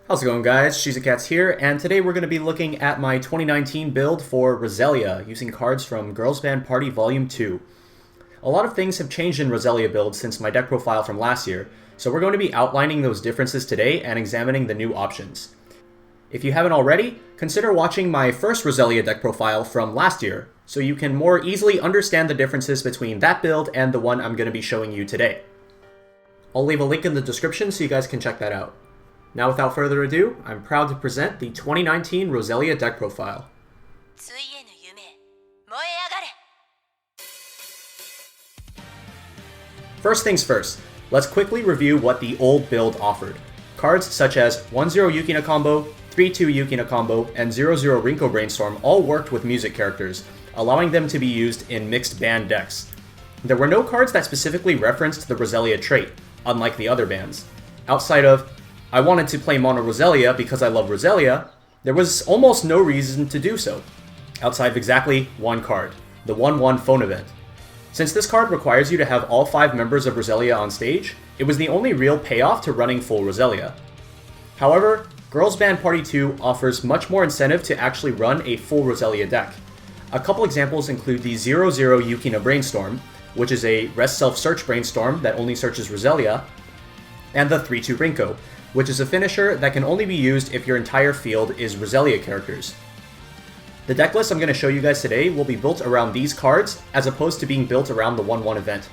How's it going, guys? SheezaCats here, and today we're going to be looking at my 2019 build for Roselia using cards from Girls Band Party Volume 2. A lot of things have changed in Roselia build since my deck profile from last year, so we're going to be outlining those differences today and examining the new options. If you haven't already, consider watching my first Roselia deck profile from last year, so you can more easily understand the differences between that build and the one I'm going to be showing you today. I'll leave a link in the description so you guys can check that out. Now, without further ado, I'm proud to present the 2019 Roselia deck profile. First things first, let's quickly review what the old build offered. Cards such as 1-0 Yukina combo, 3-2 Yukina combo, and 0-0 Rinku Brainstorm all worked with music characters, allowing them to be used in mixed band decks. There were no cards that specifically referenced the Roselia trait, unlike the other bands. Outside of, I wanted to play Mono Roselia because I love Roselia, there was almost no reason to do so, outside of exactly one card, the 1-1 Phone Event. Since this card requires you to have all 5 members of Roselia on stage, it was the only real payoff to running full Roselia. However, Girls Band Party 2 offers much more incentive to actually run a full Roselia deck. A couple examples include the 0-0 Yukina Brainstorm, which is a rest self-search brainstorm that only searches Roselia, and the 3-2 Rinku, which is a finisher that can only be used if your entire field is Roselia characters. The deck list I'm going to show you guys today will be built around these cards as opposed to being built around the 1-1 event,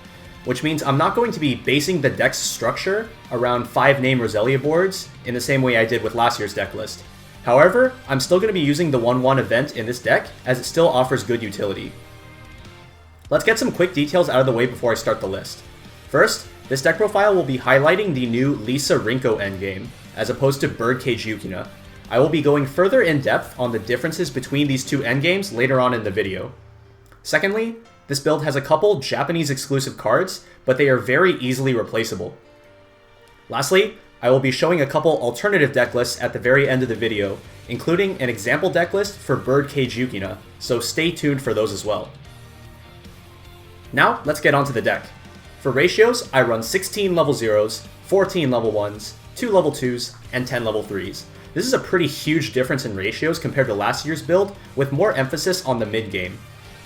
which means I'm not going to be basing the deck's structure around 5-name Roselia boards in the same way I did with last year's deck list. However, I'm still going to be using the 1-1 event in this deck as it still offers good utility. Let's get some quick details out of the way before I start the list. First, this deck profile will be highlighting the new Lisa Rinku endgame, as opposed to Birdcage Yukina. I will be going further in depth on the differences between these two endgames later on in the video. Secondly, this build has a couple Japanese exclusive cards, but they are very easily replaceable. Lastly, I will be showing a couple alternative deck lists at the very end of the video, including an example deck list for Birdcage Yukina, so stay tuned for those as well. Now, let's get onto the deck. For ratios, I run 16 level 0s, 14 level 1s, 2 level 2s, and 10 level 3s. This is a pretty huge difference in ratios compared to last year's build, with more emphasis on the mid game.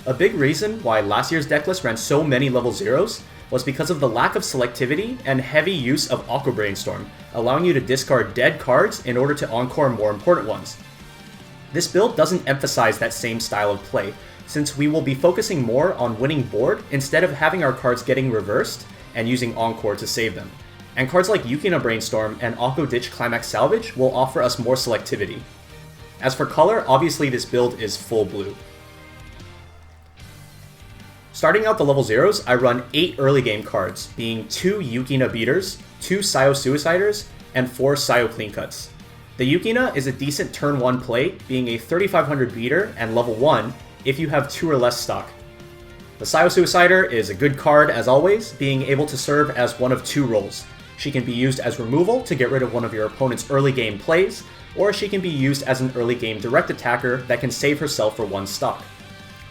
A big reason why last year's decklist ran so many level 0s was because of the lack of selectivity and heavy use of Aqua Brainstorm, allowing you to discard dead cards in order to encore more important ones. This build doesn't emphasize that same style of play, since we will be focusing more on winning board instead of having our cards getting reversed and using Encore to save them. And cards like Yukina Brainstorm and Akko Ditch Climax Salvage will offer us more selectivity. As for color, obviously this build is full blue. Starting out the level 0s, I run 8 early game cards, being 2 Yukina Beaters, 2 Sayo Suiciders, and 4 Sayo Clean Cuts. The Yukina is a decent turn 1 play, being a 3500 beater and level 1, if you have 2 or less stock. The Sayo Suicider is a good card as always, being able to serve as one of 2 roles. She can be used as removal to get rid of one of your opponent's early game plays, or she can be used as an early game direct attacker that can save herself for 1 stock.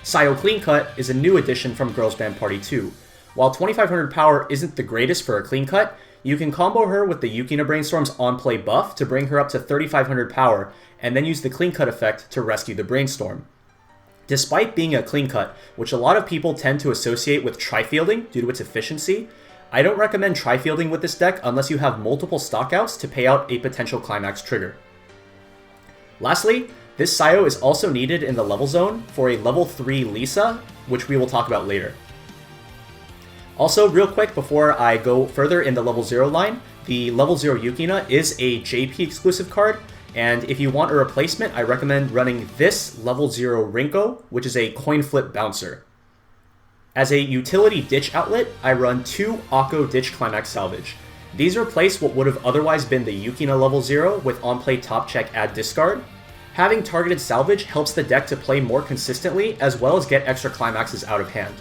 Sayo Clean Cut is a new addition from Girls Band Party 2. While 2500 power isn't the greatest for a clean cut, you can combo her with the Yukina Brainstorm's on-play buff to bring her up to 3500 power, and then use the clean cut effect to rescue the Brainstorm. Despite being a clean cut, which a lot of people tend to associate with tri-fielding due to its efficiency, I don't recommend tri-fielding with this deck unless you have multiple stockouts to pay out a potential climax trigger. Lastly, this Sayo is also needed in the level zone for a level 3 Lisa, which we will talk about later. Also, real quick before I go further in the level 0 line, the level 0 Yukina is a JP exclusive card, and if you want a replacement, I recommend running this level 0 Rinku, which is a coin flip bouncer. As a utility ditch outlet, I run 2 Akko Ditch Climax Salvage. These replace what would have otherwise been the Yukina level 0 with on-play top check add discard. Having targeted salvage helps the deck to play more consistently as well as get extra climaxes out of hand.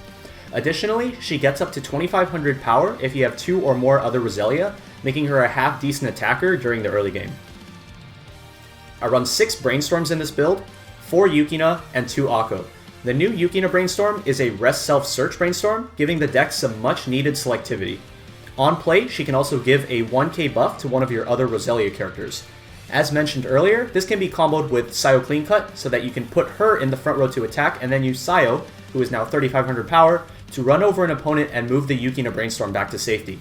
Additionally, she gets up to 2500 power if you have 2 or more other Roselia, making her a half-decent attacker during the early game. I run 6 Brainstorms in this build, 4 Yukina, and 2 Akko. The new Yukina Brainstorm is a rest self-search brainstorm, giving the deck some much-needed selectivity. On play, she can also give a 1k buff to one of your other Roselia characters. As mentioned earlier, this can be comboed with Sayo Clean Cut so that you can put her in the front row to attack and then use Sayo, who is now 3500 power, to run over an opponent and move the Yukina Brainstorm back to safety.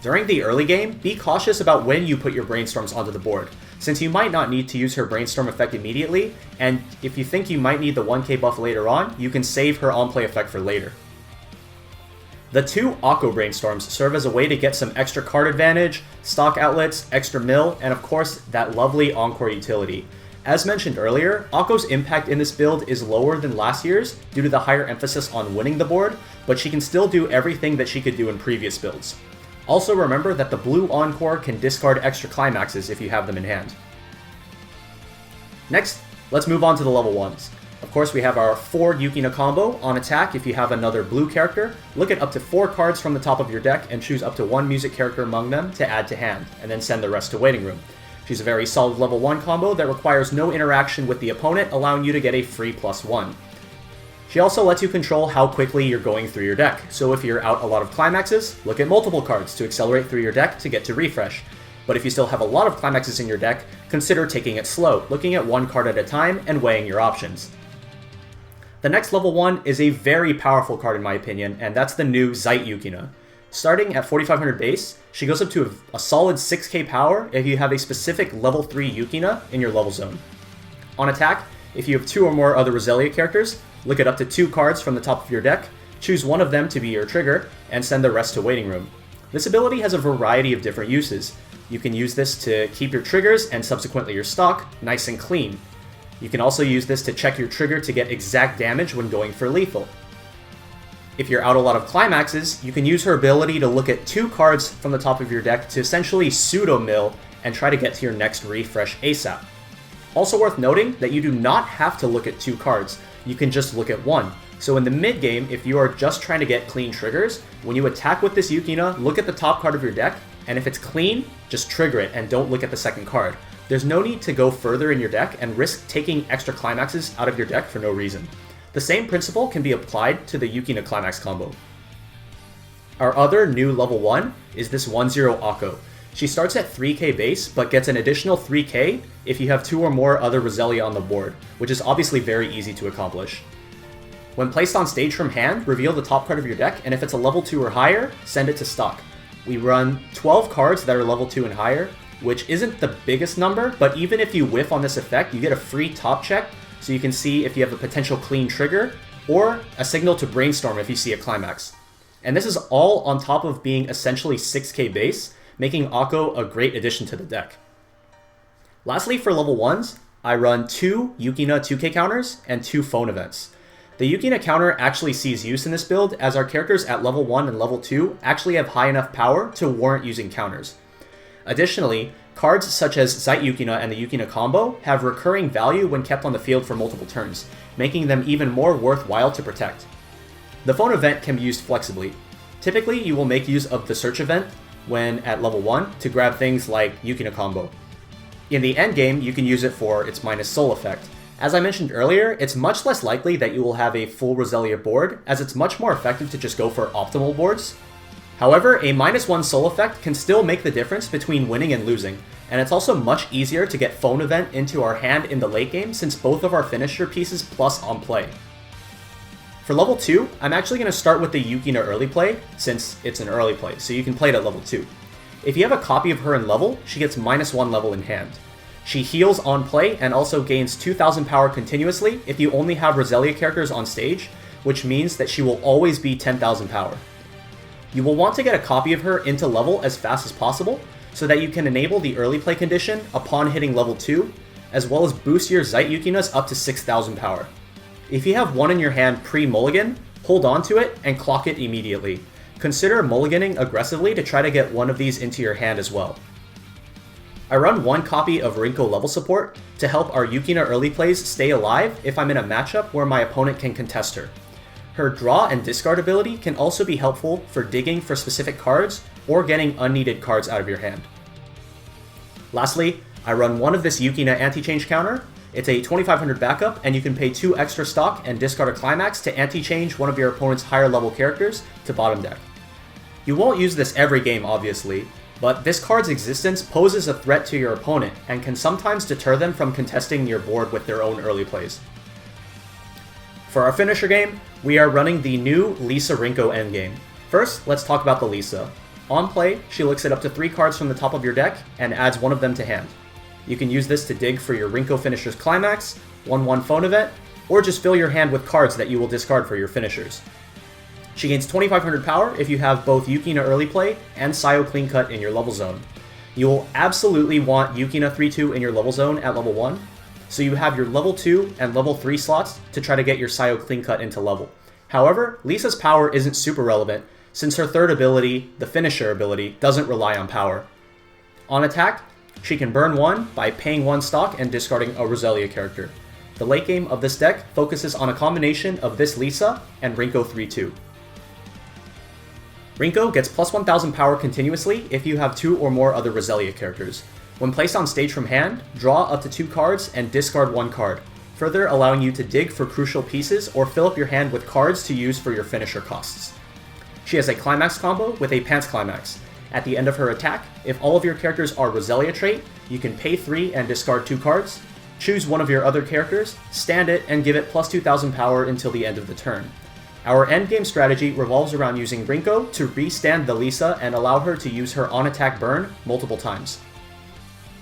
During the early game, be cautious about when you put your Brainstorms onto the board, since you might not need to use her Brainstorm effect immediately, and if you think you might need the 1k buff later on, you can save her on-play effect for later. The two Akko Brainstorms serve as a way to get some extra card advantage, stock outlets, extra mill, and of course, that lovely Encore utility. As mentioned earlier, Akko's impact in this build is lower than last year's due to the higher emphasis on winning the board, but she can still do everything that she could do in previous builds. Also remember that the blue Encore can discard extra climaxes if you have them in hand. Next, let's move on to the level 1s. Of course, we have our 4 Yukina combo. On attack, if you have another blue character, look at up to 4 cards from the top of your deck and choose up to 1 music character among them to add to hand, and then send the rest to waiting room. She's a very solid level 1 combo that requires no interaction with the opponent, allowing you to get a free +1. She also lets you control how quickly you're going through your deck, so if you're out a lot of climaxes, look at multiple cards to accelerate through your deck to get to refresh. But if you still have a lot of climaxes in your deck, consider taking it slow, looking at 1 card at a time and weighing your options. The next level 1 is a very powerful card in my opinion, and that's the new Zeit Yukina. Starting at 4500 base, she goes up to a solid 6k power if you have a specific level 3 Yukina in your level zone. On attack, if you have 2 or more other Roselia characters, look at up to 2 cards from the top of your deck, choose one of them to be your trigger, and send the rest to waiting room. This ability has a variety of different uses. You can use this to keep your triggers and subsequently your stock nice and clean. You can also use this to check your trigger to get exact damage when going for lethal. If you're out a lot of climaxes, you can use her ability to look at 2 cards from the top of your deck to essentially pseudo-mill and try to get to your next refresh ASAP. Also worth noting that you do not have to look at 2 cards, you can just look at 1. So in the mid game, if you are just trying to get clean triggers, when you attack with this Yukina, look at the top card of your deck, and if it's clean, just trigger it and don't look at the second card. There's no need to go further in your deck and risk taking extra climaxes out of your deck for no reason. The same principle can be applied to the Yukina Climax combo. Our other new level 1 is this 1-0 Akko. She starts at 3k base, but gets an additional 3k if you have 2 or more other Roselia on the board, which is obviously very easy to accomplish. When placed on stage from hand, reveal the top card of your deck, and if it's a level 2 or higher, send it to stock. We run 12 cards that are level 2 and higher, which isn't the biggest number, but even if you whiff on this effect, you get a free top check, so you can see if you have a potential clean trigger, or a signal to brainstorm if you see a climax. And this is all on top of being essentially 6k base, making Akko a great addition to the deck. Lastly, for level 1s, I run 2 Yukina 2k counters and 2 phone events. The Yukina counter actually sees use in this build, as our characters at level 1 and level 2 actually have high enough power to warrant using counters. Additionally, cards such as Zeit Yukina and the Yukina combo have recurring value when kept on the field for multiple turns, making them even more worthwhile to protect. The phone event can be used flexibly. Typically, you will make use of the search event when at level 1 to grab things like Yukina combo. In the endgame, you can use it for its minus soul effect. As I mentioned earlier, it's much less likely that you will have a full Roselia board, as it's much more effective to just go for optimal boards. However, a -1 soul effect can still make the difference between winning and losing, and it's also much easier to get phone event into our hand in the late game since both of our finisher pieces plus on play. For level 2, I'm actually going to start with the Yukina early play, since it's an early play, so you can play it at level 2. If you have a copy of her in level, she gets -1 level in hand. She heals on play and also gains 2000 power continuously if you only have Roselia characters on stage, which means that she will always be 10,000 power. You will want to get a copy of her into level as fast as possible, so that you can enable the early play condition upon hitting level 2, as well as boost your Zeit Yukinas up to 6,000 power. If you have one in your hand pre-mulligan, hold on to it and clock it immediately. Consider mulliganing aggressively to try to get one of these into your hand as well. I run 1 copy of Rinku level support to help our Yukina early plays stay alive if I'm in a matchup where my opponent can contest her. Her draw and discard ability can also be helpful for digging for specific cards or getting unneeded cards out of your hand. Lastly, I run 1 of this Yukina anti-change counter. It's a 2500 backup, and you can pay 2 extra stock and discard a climax to anti-change one of your opponent's higher level characters to bottom deck. You won't use this every game, obviously, but this card's existence poses a threat to your opponent and can sometimes deter them from contesting your board with their own early plays. For our finisher game, we are running the new Lisa Rinku endgame. First, let's talk about the Lisa. On play, she looks at up to 3 cards from the top of your deck and adds one of them to hand. You can use this to dig for your Rinku finisher's climax, 1/1 phone event, or just fill your hand with cards that you will discard for your finishers. She gains 2500 power if you have both Yukina early play and Sayo clean cut in your level zone. You will absolutely want Yukina 3/2 in your level zone at level 1, so you have your level 2 and level 3 slots to try to get your Sayo clean cut into level. However, Lisa's power isn't super relevant, since her third ability, the finisher ability, doesn't rely on power. On attack, she can burn 1 by paying 1 stock and discarding a Roselia character. The late game of this deck focuses on a combination of this Lisa and Rinku 3/2. Rinku gets plus 1000 power continuously if you have 2 or more other Roselia characters. When placed on stage from hand, draw up to 2 cards and discard 1 card, further allowing you to dig for crucial pieces or fill up your hand with cards to use for your finisher costs. She has a climax combo with a pants climax. At the end of her attack, if all of your characters are Roselia trait, you can pay 3 and discard 2 cards, choose one of your other characters, stand it, and give it plus 2000 power until the end of the turn. Our endgame strategy revolves around using Rinku to restand the Lisa and allow her to use her on-attack burn multiple times.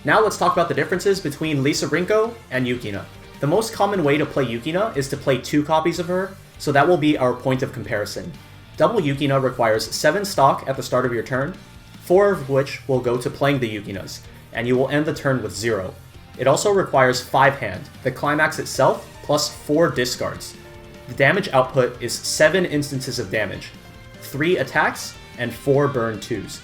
Now let's talk about the differences between Lisa Rinku and Yukina. The most common way to play Yukina is to play 2 copies of her, so that will be our point of comparison. Double Yukina requires 7 stock at the start of your turn, 4 of which will go to playing the Yukinas, and you will end the turn with 0. It also requires 5 hand, the climax itself, plus 4 discards. The damage output is 7 instances of damage, 3 attacks, and 4 burn 2s.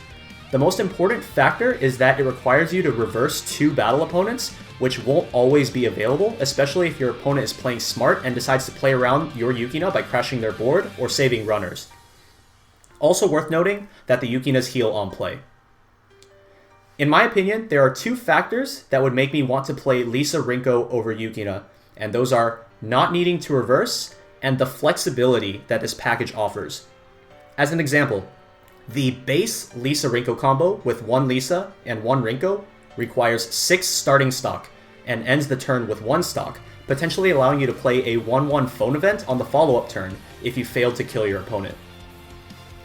The most important factor is that it requires you to reverse 2 battle opponents, which won't always be available, especially if your opponent is playing smart and decides to play around your Yukina by crashing their board or saving runners. Also worth noting that the Yukinas heal on play. In my opinion, there are 2 factors that would make me want to play Lisa Rinku over Yukina, and those are not needing to reverse and the flexibility that this package offers. As an example, the base Lisa Rinku combo with 1 Lisa and 1 Rinku requires 6 starting stock and ends the turn with 1 stock, potentially allowing you to play a 1/1 phone event on the follow-up turn if you failed to kill your opponent.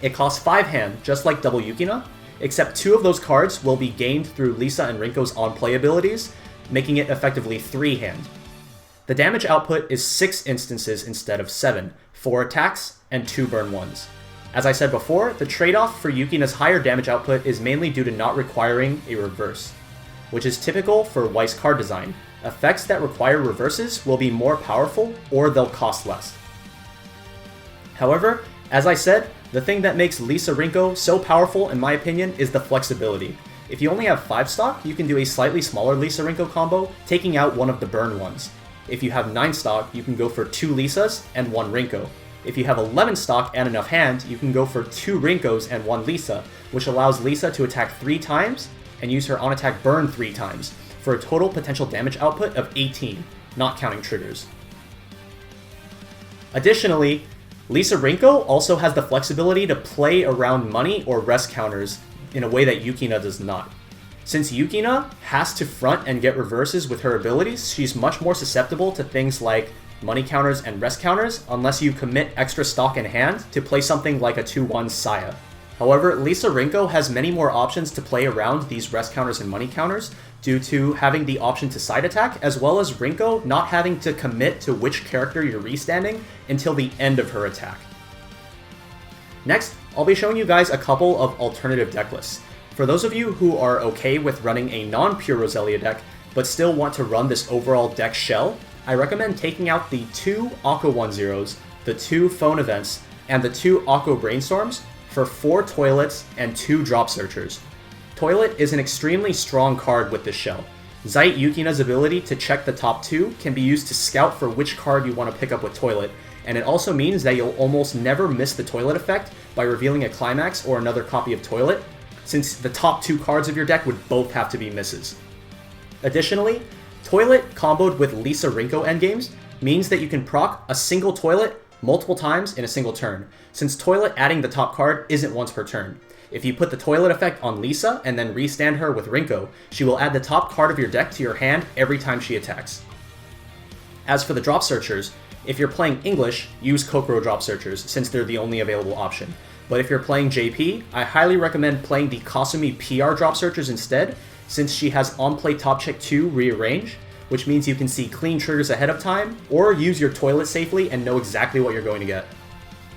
It costs 5 hand, just like double Yukina, except 2 of those cards will be gained through Lisa and Rinku's on-play abilities, making it effectively 3 hand. The damage output is 6 instances instead of 7, 4 attacks, and 2 burn 1s. As I said before, the trade-off for Yukina's higher damage output is mainly due to not requiring a reverse, which is typical for Weiss card design. Effects that require reverses will be more powerful or they'll cost less. However, as I said, the thing that makes Lisa Rinku so powerful in my opinion is the flexibility. If you only have 5 stock, you can do a slightly smaller Lisa Rinku combo, taking out one of the burn 1s. If you have 9 stock, you can go for 2 Lisas and 1 Rinku. If you have 11 stock and enough hand, you can go for 2 Rinkus and 1 Lisa, which allows Lisa to attack 3 times and use her on-attack burn 3 times, for a total potential damage output of 18, not counting triggers. Additionally, Lisa Rinku also has the flexibility to play around money or rest counters in a way that Yukina does not. Since Yukina has to front and get reverses with her abilities, she's much more susceptible to things like money counters and rest counters unless you commit extra stock in hand to play something like a 2/1 Saya. However, Lisa Rinku has many more options to play around these rest counters and money counters due to having the option to side attack, as well as Rinku not having to commit to which character you're restanding until the end of her attack. Next, I'll be showing you guys a couple of alternative deck lists. For those of you who are okay with running a non-pure Roselia deck, but still want to run this overall deck shell, I recommend taking out the 2 Aqua 1/0s, the 2 phone events, and the 2 Aqua Brainstorms for 4 toilets and 2 drop searchers. Toilet is an extremely strong card with this shell. Zeit Yukina's ability to check the top 2 can be used to scout for which card you want to pick up with Toilet, and it also means that you'll almost never miss the Toilet effect by revealing a Climax or another copy of Toilet, since the top 2 cards of your deck would both have to be misses. Additionally, Toilet comboed with Lisa Rinku endgames means that you can proc a single Toilet multiple times in a single turn, since Toilet adding the top card isn't once per turn. If you put the toilet effect on Lisa and then restand her with Rinku, she will add the top card of your deck to your hand every time she attacks. As for the drop searchers, if you're playing English, use Kokoro drop searchers since they're the only available option. But if you're playing JP, I highly recommend playing the Kasumi PR drop searchers instead, since she has on-play top check 2 rearrange, which means you can see clean triggers ahead of time, or use your toilet safely and know exactly what you're going to get.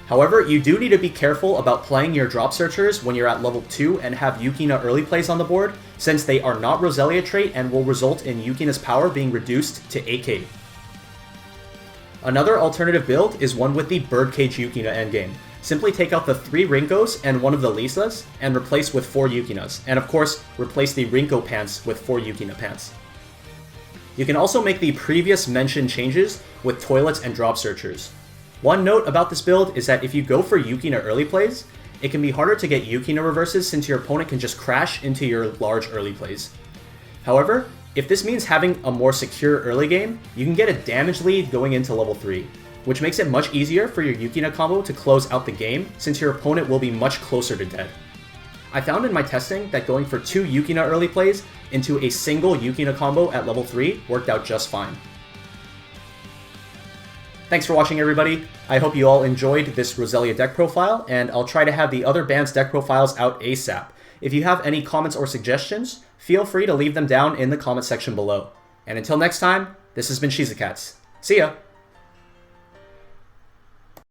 However, you do need to be careful about playing your drop searchers when you're at level 2 and have Yukina early plays on the board, since they are not Roselia trait and will result in Yukina's power being reduced to 8k. Another alternative build is one with the Birdcage Yukina endgame. Simply take out the 3 Rinkos and one of the Lisas, and replace with 4 Yukinas, and of course, replace the Rinko pants with 4 Yukina pants. You can also make the previous mentioned changes with toilets and drop searchers. One note about this build is that if you go for Yukina early plays, it can be harder to get Yukina reverses since your opponent can just crash into your large early plays. However, if this means having a more secure early game, you can get a damage lead going into level 3, which makes it much easier for your Yukina combo to close out the game since your opponent will be much closer to dead. I found in my testing that going for 2 Yukina early plays into a single Yukina combo at level 3 worked out just fine. Thanks for watching, everybody. I hope you all enjoyed this Roselia deck profile, and I'll try to have the other bands' deck profiles out ASAP. If you have any comments or suggestions, feel free to leave them down in the comment section below. And until next time, this has been Shizakats. See ya!